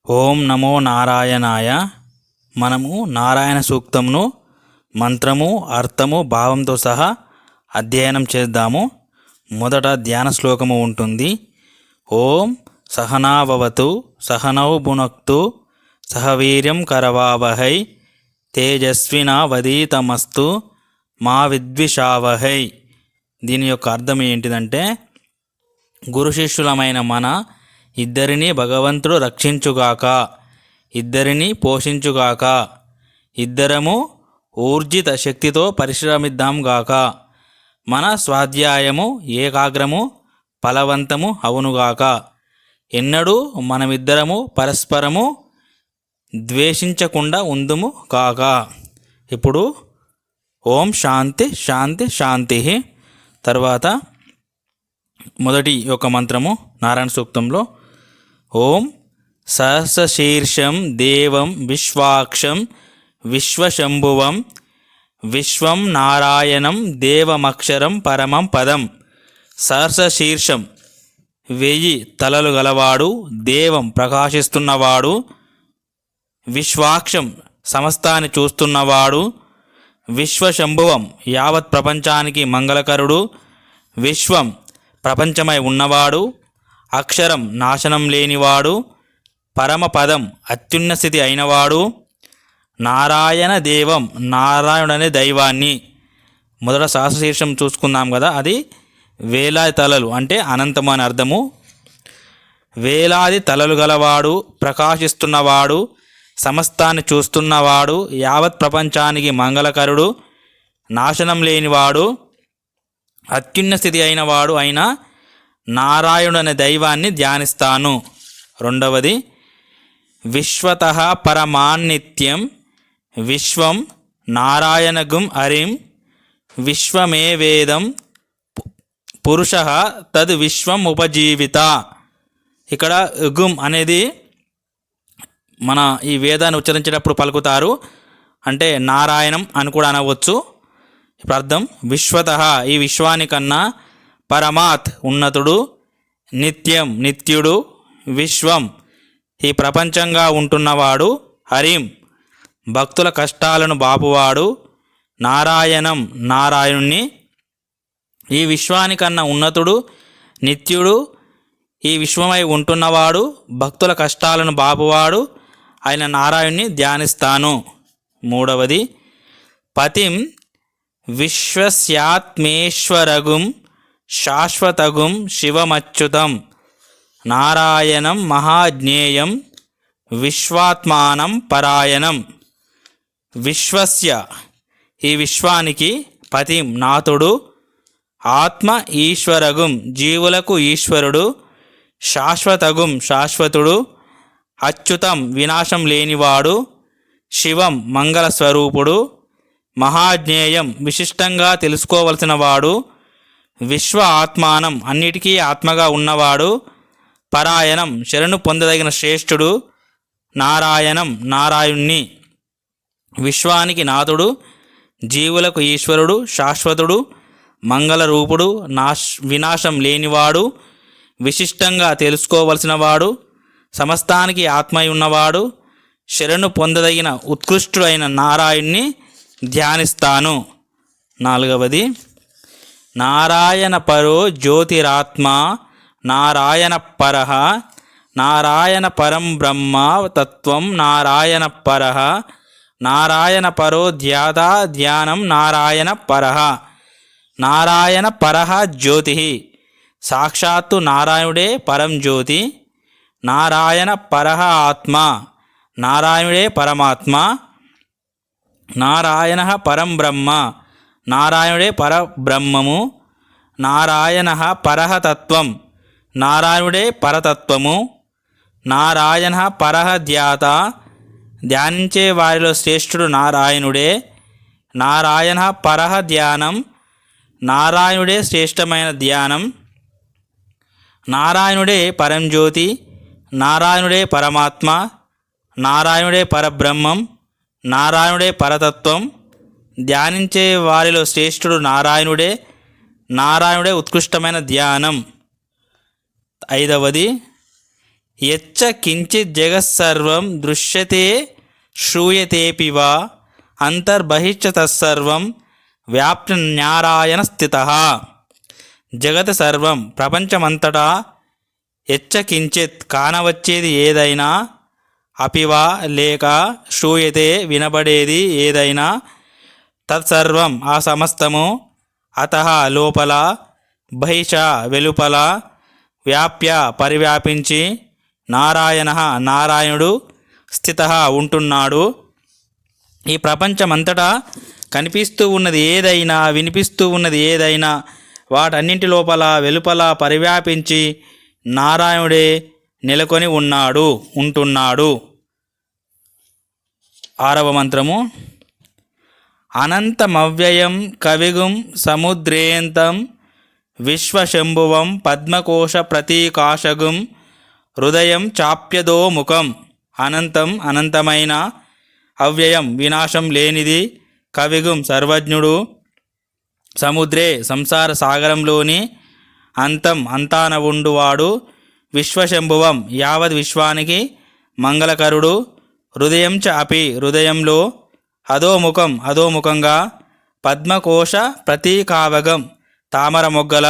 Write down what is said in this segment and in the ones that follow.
ఓం నమో నారాయణాయ. మనము నారాయణ సూక్తంను మంత్రము, అర్థము, భావంతో సహా అధ్యయనం చేద్దాము. మొదట ధ్యాన శ్లోకము ఉంటుంది. ఓం సహనావవతు సహనౌ భునక్తు సహవీర్యం కరవావహై తేజస్వినావధీతమస్తు మా విద్విషావహై. దీని యొక్క అర్థం ఏంటిదంటే, గురు శిష్యులమైన మన ఇద్దరిని భగవంతుడు రక్షించుగాక, ఇద్దరిని పోషించుగాక, ఇద్దరము ఊర్జిత శక్తితో పరిశ్రమిద్దాం గాక, మన స్వాధ్యాయము ఏకాగ్రము ఫలవంతము అవునుగాక, ఎన్నడూ మనమిద్దరము పరస్పరము ద్వేషించకుండా ఉందుము కాక. ఇప్పుడు ఓం శాంతి శాంతి శాంతి. తర్వాత మొదటి యొక్క మంత్రము నారాయణ సూక్తంలో ఓం సహస్రశీర్షం దేవం విశ్వాక్షం విశ్వశంభువం విశ్వం నారాయణం దేవమక్షరం పరమం పదం. సహస్రశీర్షం 1000 తలలు గలవాడు, దేవం ప్రకాశిస్తున్నవాడు, విశ్వాక్షం సమస్తాన్ని చూస్తున్నవాడు, విశ్వశంభువం యావత్ ప్రపంచానికి మంగళకరుడు, విశ్వం ప్రపంచమై ఉన్నవాడు, అక్షరం నాశనం లేనివాడు, పరమపదం అత్యున్న స్థితి అయినవాడు, నారాయణ దేవం నారాయణుడనే దైవాన్ని. మొదట సహస్రశీర్షం చూసుకుందాం కదా, అది వేలాది తలలు అంటే అనంతము అని అర్థము. వేలాది తలలు గలవాడు, ప్రకాశిస్తున్నవాడు, సమస్తాన్ని చూస్తున్నవాడు, యావత్ ప్రపంచానికి మంగళకరుడు, నాశనం లేనివాడు, అత్యున్న స్థితి అయినవాడు అయిన నారాయణుడు అనే దైవాన్ని ధ్యానిస్తాను. రెండవది విశ్వతః పరమాన్నిత్యం విశ్వం నారాయణగుం హరిం విశ్వమే వేదం పురుషః తద్ విశ్వం ఉపజీవిత. ఇక్కడ గుం అనేది మన ఈ వేదాన్ని ఉచ్చరించేటప్పుడు పలుకుతారు, అంటే నారాయణం అని కూడా అనవచ్చు. ఇప్పుడు అర్థం విశ్వతః ఈ విశ్వానికన్నా, పరమాత్ ఉన్నతుడు, నిత్యం నిత్యుడు, విశ్వం ఈ ప్రపంచంగా ఉంటున్నవాడు, హరిం భక్తుల కష్టాలను బాపువాడు, నారాయణం నారాయణుణ్ణి ఈ విశ్వానికన్నా ఉన్నతుడు, నిత్యుడు, ఈ విశ్వమై ఉంటున్నవాడు, భక్తుల కష్టాలను బాపువాడు ఆయన నారాయణుణ్ణి ధ్యానిస్తాను. మూడవది పతిం విశ్వస్యాత్మేశ్వరగుం శాశ్వతగుం శివమచ్యుతం నారాయణం మహాజ్ఞేయం విశ్వాత్మానం పరాయణం. విశ్వస్య ఈ విశ్వానికి, పతిం నాథుడు, ఆత్మ ఈశ్వరగుం జీవులకు ఈశ్వరుడు, శాశ్వతగుం శాశ్వతుడు, అచ్యుతం వినాశం లేనివాడు, శివం మంగళస్వరూపుడు, మహాజ్ఞేయం విశిష్టంగా తెలుసుకోవలసిన వాడు, విశ్వ ఆత్మానం అన్నిటికీ ఆత్మగా ఉన్నవాడు, పరాయణం శరణు పొందదగిన శ్రేష్ఠుడు, నారాయణం నారాయణుణ్ణి విశ్వానికి నాథుడు, జీవులకు ఈశ్వరుడు, శాశ్వతుడు, మంగళరూపుడు, వినాశం లేనివాడు, విశిష్టంగా తెలుసుకోవలసిన వాడు, సమస్తానికి ఆత్మై ఉన్నవాడు, శరణు పొందదగిన ఉత్కృష్టుడైన నారాయణ్ణి ధ్యానిస్తాను. నాలుగవది నారాయణ పరో జ్యోతిరాత్మ నారాయణ పరః నారాయణ పరం బ్రహ్మ తత్వం నారాయణ పరః నారాయణ పరో ధ్యాతా ధ్యానం నారాయణ పరః. నారాయణ పరః జ్యోతి సాక్షాత్తు నారాయణుడే పరం జ్యోతి, నారాయణ పరః ఆత్మ నారాయణుడే పరమాత్మ, నారాయణ పరం బ్రహ్మ నారాయణుడే పరబ్రహ్మము, నారాయణ పరః తత్వం నారాయణుడే పరతత్వము, నారాయణ పరః ధ్యాత ధ్యానించే వారిలో శ్రేష్ఠుడు నారాయణుడే, నారాయణ పరః ధ్యానం నారాయణుడే శ్రేష్టమైన ధ్యానం, నారాయణుడే పరంజ్యోతి నారాయణుడే పరమాత్మ, నారాయణుడే పరబ్రహ్మం నారాయణుడే పరతత్వం, ధ్యానించే వారిలో శ్రేష్ఠుడు నారాయణుడే, నారాయణుడే ఉత్కృష్టమైన ధ్యానం. ఐదవది యచ్చ కించిత్ జగత్సర్వం దృశ్యతే శ్రూయతేపి వా అంతర్బహిశ్చ తత్సర్వం వ్యాప్య నారాయణ స్థితః. జగత్ సర్వం ప్రపంచమంతటా యచ్చ కించిత్ కానవచ్చేది ఏదైనా, అపివా లేక, శ్రూయతే వినబడేది ఏదైనా, తత్సర్వం ఆ సమస్తము, అతః లోపల, బహిష వెలుపల, వ్యాప్య పరివ్యాపించి, నారాయణ నారాయణుడు స్థితః ఉంటున్నాడు. ఈ ప్రపంచమంతటా కనిపిస్తూ ఉన్నది ఏదైనా, వినిపిస్తూ ఉన్నది ఏదైనా, వాటన్నింటి లోపల వెలుపల పరివ్యాపించి నారాయణుడే నెలకొని ఉంటున్నాడు. 6వ మంత్రము. అనంతమవ్యయం కవిగుం సముద్రేంతం విశ్వశంభువం పద్మకోశ ప్రతీకాశగుం హృదయం చాప్యదోముఖం. అనంతం అనంతమైన, అవ్యయం వినాశం లేనిది, కవిగుం సర్వజ్ఞుడు, సముద్రే సంసార సాగరంలోని, అంతం అంతాన ఉండువాడు, విశ్వశంభువం యావద్ విశ్వానికి మంగళకరుడు, హృదయం చ అపి హృదయంలో, అధోముఖం అధోముఖంగా, పద్మకోశ ప్రతీకావగం తామర మొగ్గల,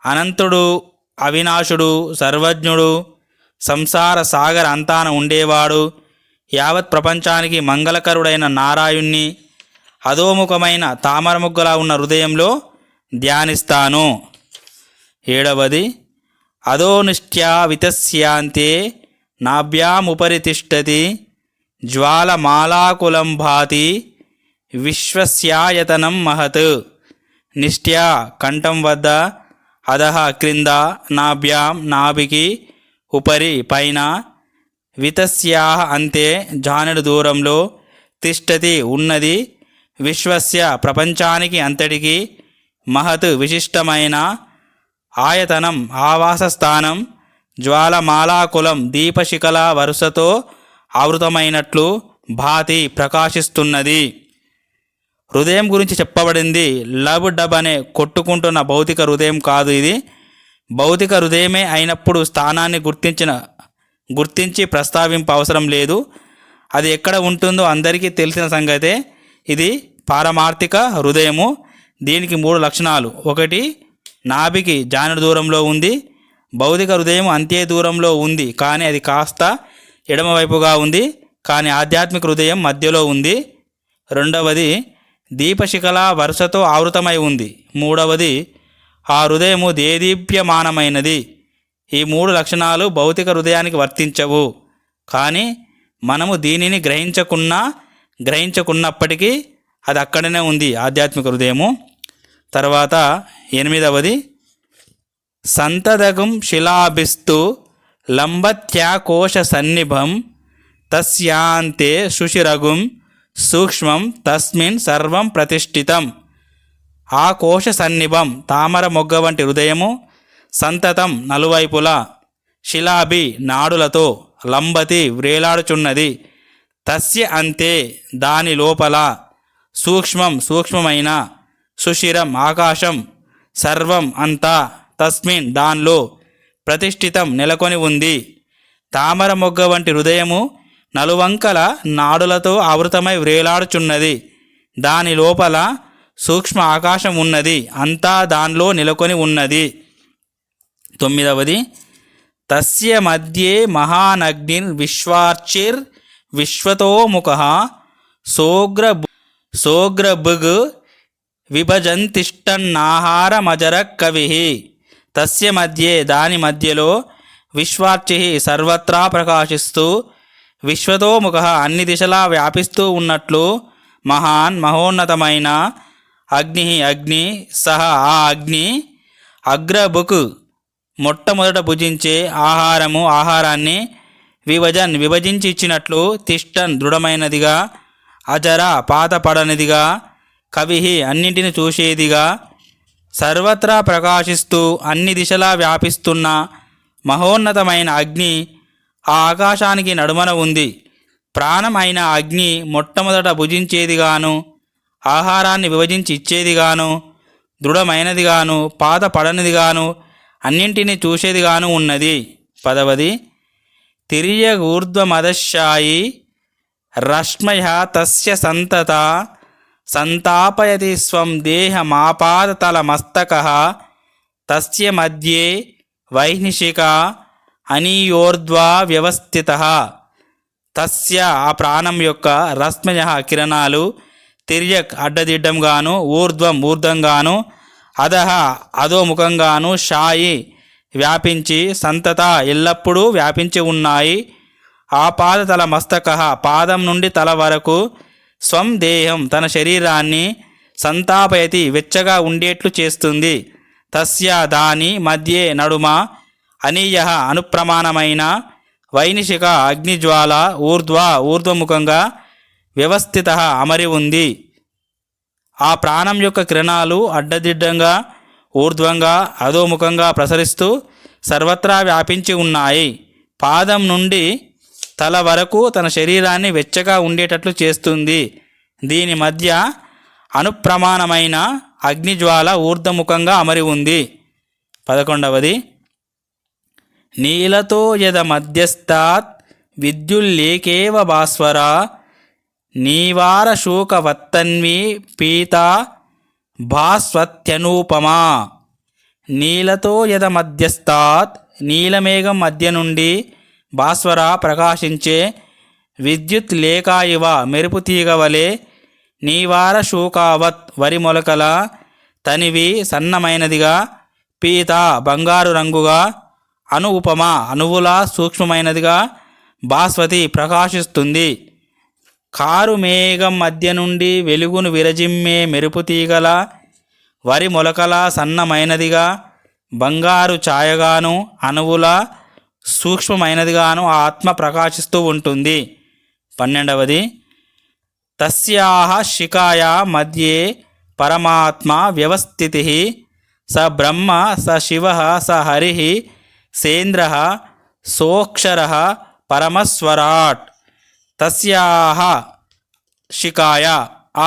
అనంతుడు అవినాశుడు సర్వజ్ఞుడు, సంసార సాగర అంతాన ఉండేవాడు, యావత్ ప్రపంచానికి మంగళకరుడైన నారాయణ్ణి అధోముఖమైన తామర మొగ్గలా ఉన్న హృదయంలో ధ్యానిస్తాను. 7వది. అధోనిష్ట్యా వితస్యాంతే నాభ్యాముపరి తిష్టతి జ్వాలమాలాకులం భాతి విశ్వస్యాయతనం మహత్. నిష్ట్యా కంఠం వద్ద, అధః క్రింద, నాభ్యాం నాభికి, ఉపరి పైన, వితస్యాః అంతే జానెడు దూరంలో, తిష్టతి ఉన్నది, విశ్వస్య ప్రపంచానికి అంతటికి, మహత్ విశిష్టమైన, ఆయతనం ఆవాసస్థానం, జ్వాలమాలాకులం దీపశిఖల వరుసతో ఆవృతమైనట్లు, భాతి ప్రకాశిస్తున్నది. హృదయం గురించి చెప్పబడింది లబ్ డబ్ అనే కొట్టుకుంటున్న భౌతిక హృదయం కాదు. ఇది భౌతిక హృదయమే అయినప్పుడు స్థానాన్ని గుర్తించి ప్రస్తావింప అవసరం లేదు. అది ఎక్కడ ఉంటుందో అందరికీ తెలిసిన సంగతే. ఇది పారమార్థిక హృదయము. దీనికి 3 లక్షణాలు. 1, నాభికి జానెడు దూరంలో ఉంది. భౌతిక హృదయం అంతే దూరంలో ఉంది, కానీ అది కాస్త ఎడమవైపుగా ఉంది. కానీ ఆధ్యాత్మిక హృదయం మధ్యలో ఉంది. 2వది, దీపశిఖల వరుసతో ఆవృతమై ఉంది. 3వది, ఆ హృదయము దేదీప్యమానమైనది. ఈ 3 లక్షణాలు భౌతిక హృదయానికి వర్తించవు. కానీ మనము దీనిని గ్రహించకున్నప్పటికీ అది అక్కడనే ఉంది, ఆధ్యాత్మిక హృదయము. తర్వాత 8వది, సంతదగం శిలాభిస్తు లంబత్యాకోశ సన్నిభం తస్యాంతే సుషిరగుం సూక్ష్మం తస్మిన్ సర్వం ప్రతిష్ఠితం. ఆ కోశ సన్నిభం తామర మొగ్గ వంటి హృదయము, సంతతం నలువైపులా, శిలాభి నాడులతో, లంబతి వ్రేలాడుచున్నది, తస్య అంతే దాని లోపల, సూక్ష్మం సూక్ష్మమైన, సుషిరం ఆకాశం, సర్వం అంతా, తస్మిన్ దానిలో, ప్రతిష్ఠితం నెలకొని ఉంది. తామర మొగ్గ వంటి హృదయము నలువంకల నాడులతో ఆవృతమై వ్రేలాడుచున్నది. దాని లోపల సూక్ష్మ ఆకాశం ఉన్నది, అంతా దానిలో నెలకొని ఉన్నది. 9వది, తస్య మధ్యే మహానగ్నిర్ విశ్వార్చిర్ విశ్వతోముఖః సోగ్రభుగ్ విభజంతిష్టన్నాహారమజర కవిః. తస్య మధ్యే దాని మధ్యలో, విశ్వార్చి సర్వత్రా ప్రకాశిస్తూ, విశ్వతోముఖః అన్ని దిశలా వ్యాపిస్తూ ఉన్నట్లు, మహోన్నతమైన అగ్ని సహ ఆ అగ్ని, అగ్రభుక్ మొట్టమొదట భుజించే ఆహారాన్ని, విభజించి ఇచ్చినట్లు, తిష్టన్ దృఢమైనదిగా, అజర పాతపడనిదిగా, కవిః అన్నింటిని చూసేదిగా, సర్వత్రా ప్రకాశిస్తూ అన్ని దిశలా వ్యాపిస్తున్న మహోన్నతమైన అగ్ని ఆ ఆకాశానికి నడుమన ఉంది. ప్రాణం అయిన అగ్ని మొట్టమొదట భుజించేదిగాను, ఆహారాన్ని విభజించి ఇచ్చేదిగాను, దృఢమైనదిగాను, పాత పడనిదిగాను, అన్నింటినీ చూసేదిగాను ఉన్నది. 10వది, తిర్యగూర్ధ్వమదశాయి రశ్మయ తస్య సంతత సంతాపయతి స్వం దేహమాపాదతలమస్తకః తస్య మధ్యే వైహ్నిషిక అనీయోర్ధ్వా వ్యవస్థితః. తస్య ఆ ప్రాణం యొక్క రశ్మయ కిరణాలు తిర్యక్ అడ్డదిడ్డంగాను ఊర్ధ్వం ఊర్ధ్వంగాను అధః అధోముఖంగాను షాయి వ్యాపించి సంతత ఎల్లప్పుడూ వ్యాపించి ఉన్నాయి. ఆపాదతల మస్తకః పాదం నుండి తల వరకు స్వం దేహం తన శరీరాన్ని సంతాపయతి వెచ్చగా ఉండేట్లు చేస్తుంది. తస్య దాని మధ్యే నడుమ అనీయ అనుప్రమాణమైన వైనిషిక అగ్నిజ్వాల ఊర్ధ్వముఖంగా వ్యవస్థిత అమరి ఉంది. ఆ ప్రాణం యొక్క కిరణాలు అడ్డదిడ్డంగా ఊర్ధ్వంగా అధోముఖంగా ప్రసరిస్తూ సర్వత్రా వ్యాపించి ఉన్నాయి. పాదం నుండి తల వరకు తన శరీరాన్ని వెచ్చగా ఉండేటట్లు చేస్తుంది. దీని మధ్య అనుప్రమాణమైన అగ్నిజ్వాల ఊర్ధ్వముఖంగా అమరి ఉంది. 11వది నీలతో యద మధ్యస్థాత్ విద్యుల్లేకేవ భాస్వర నీవారశూకవత్తన్వీ పీతా భాస్వత్యనూపమా. నీలతో యద మధ్యస్థాత్ నీలమేఘం మధ్య నుండి భాస్వర ప్రకాశించే విద్యుత్ లేఖా ఇవ మెరుపు తీగ వలె నీవార శూకావత్ వరి మొలకల తనివి సన్నమైనదిగా పీత బంగారు రంగుగా అను ఉపమ అణువులా సూక్ష్మమైనదిగా భాస్వతి ప్రకాశిస్తుంది. కారు మేఘం మధ్య నుండి వెలుగును విరజిమ్మే మెరుపు తీగల వరి మొలకల సన్నమైనదిగా బంగారు ఛాయగాను అణువుల సూక్ష్మమైనదిగాను ఆత్మ ప్రకాశిస్తూ ఉంటుంది. 12వది తస్యాహ శిఖాయా మధ్యే పరమాత్మ వ్యవస్థితిః స బ్రహ్మ స శివః స హరిః సేంద్రః సోక్షరః పరమస్వరాట్. తస్యాహ శిఖాయ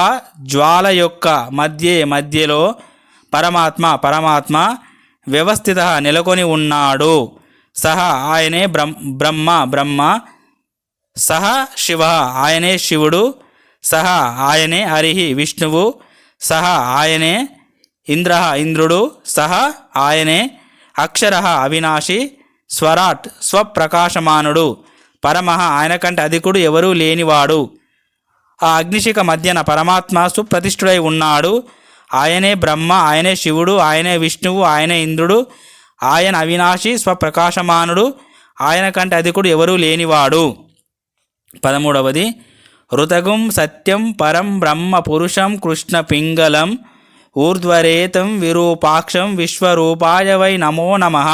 ఆ జ్వాల యొక్క మధ్యలో పరమాత్మ వ్యవస్థిత నెలకొని ఉన్నాడు. సహ ఆయనే బ్రహ్మ సహ శివ ఆయనే శివుడు, సహ ఆయనే హరిహి విష్ణువు, సహ ఆయనే ఇంద్రుడు, సహ ఆయనే అక్షర అవినాశి, స్వరాట్ స్వప్రకాశమానుడు, పరమః ఆయన కంటే అధికుడు ఎవరూ లేనివాడు. ఆ అగ్నిశిఖ మధ్యన పరమాత్మ సుప్రతిష్ఠుడై ఉన్నాడు. ఆయనే బ్రహ్మ, ఆయనే శివుడు, ఆయనే విష్ణువు, ఆయనే ఇంద్రుడు, ఆయన అవినాశి స్వప్రకాశమానుడు, ఆయన కంటే అధికుడు ఎవరూ లేనివాడు. 13వది ఋతగుం సత్యం పరం బ్రహ్మ పురుషం కృష్ణ పింగళం ఊర్ధ్వరేతం విరూపాక్షం విశ్వరూపాయ వై నమో నమః.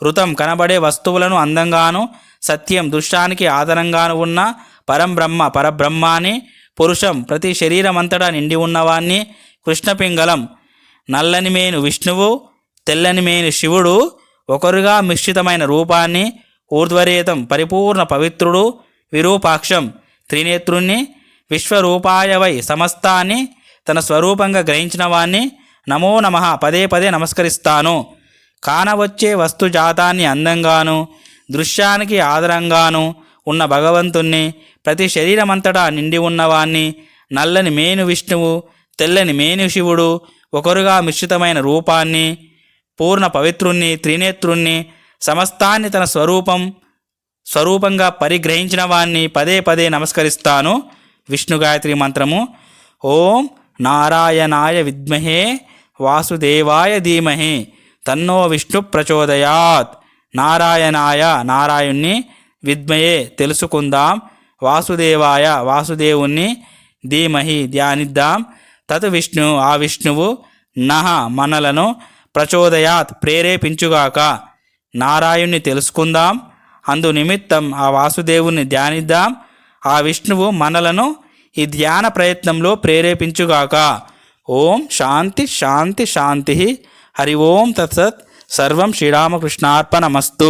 ఋతం కనబడే వస్తువులను అందంగాను, సత్యం దృశ్యానికి ఆధారంగాను ఉన్న పరబ్రహ్మాన్ని, పురుషం ప్రతి శరీరమంతటా నిండి ఉన్నవాన్ని, కృష్ణపింగళం నల్లని మేను విష్ణువు, తెల్లని మేను శివుడు, ఒకరుగా మిశ్రితమైన రూపాన్ని, ఊర్ధ్వరేతం పరిపూర్ణ పవిత్రుడు, విరూపాక్షం త్రినేత్రుణ్ణి, విశ్వరూపాయ వై సమస్తాన్ని తన స్వరూపంగా గ్రహించిన వాణ్ణి నమో నమః పదే పదే నమస్కరిస్తాను. కానవచ్చే వస్తుజాతాన్ని అందంగాను, దృశ్యానికి ఆధారంగాను ఉన్న భగవంతుణ్ణి, ప్రతి శరీరమంతటా నిండి ఉన్నవాన్ని, నల్లని మేను విష్ణువు, తెల్లని మేను శివుడు, ఒకరుగా మిశ్రితమైన రూపాన్ని, పూర్ణ పవిత్రుణ్ణి, త్రినేత్రుణ్ణి, సమస్తాన్ని తన స్వరూపంగా పరిగ్రహించిన వాణ్ణి పదే పదే నమస్కరిస్తాను. విష్ణు గాయత్రి మంత్రము. ఓం నారాయణాయ విద్మహే వాసుదేవాయ ధీమహి తన్నో విష్ణు ప్రచోదయాత్. నారాయణుణ్ణి విద్మయే తెలుసుకుందాం, వాసుదేవాయ వాసుదేవుణ్ణి ధీమహి ధ్యానిద్దాం, తత్ విష్ణు ఆ విష్ణువు నహ మనలను ప్రచోదయాత్ ప్రేరేపించుగాక. నారాయణ్ణి తెలుసుకుందాం, అందు నిమిత్తం ఆ వాసుదేవుణ్ణి ధ్యానిద్దాం, ఆ విష్ణువు మనలను ఈ ధ్యాన ప్రయత్నంలో ప్రేరేపించుగాక. ఓం శాంతి శాంతి శాంతి. హరి ఓం తత్సత్. సర్వం శ్రీరామకృష్ణార్పణమస్తు.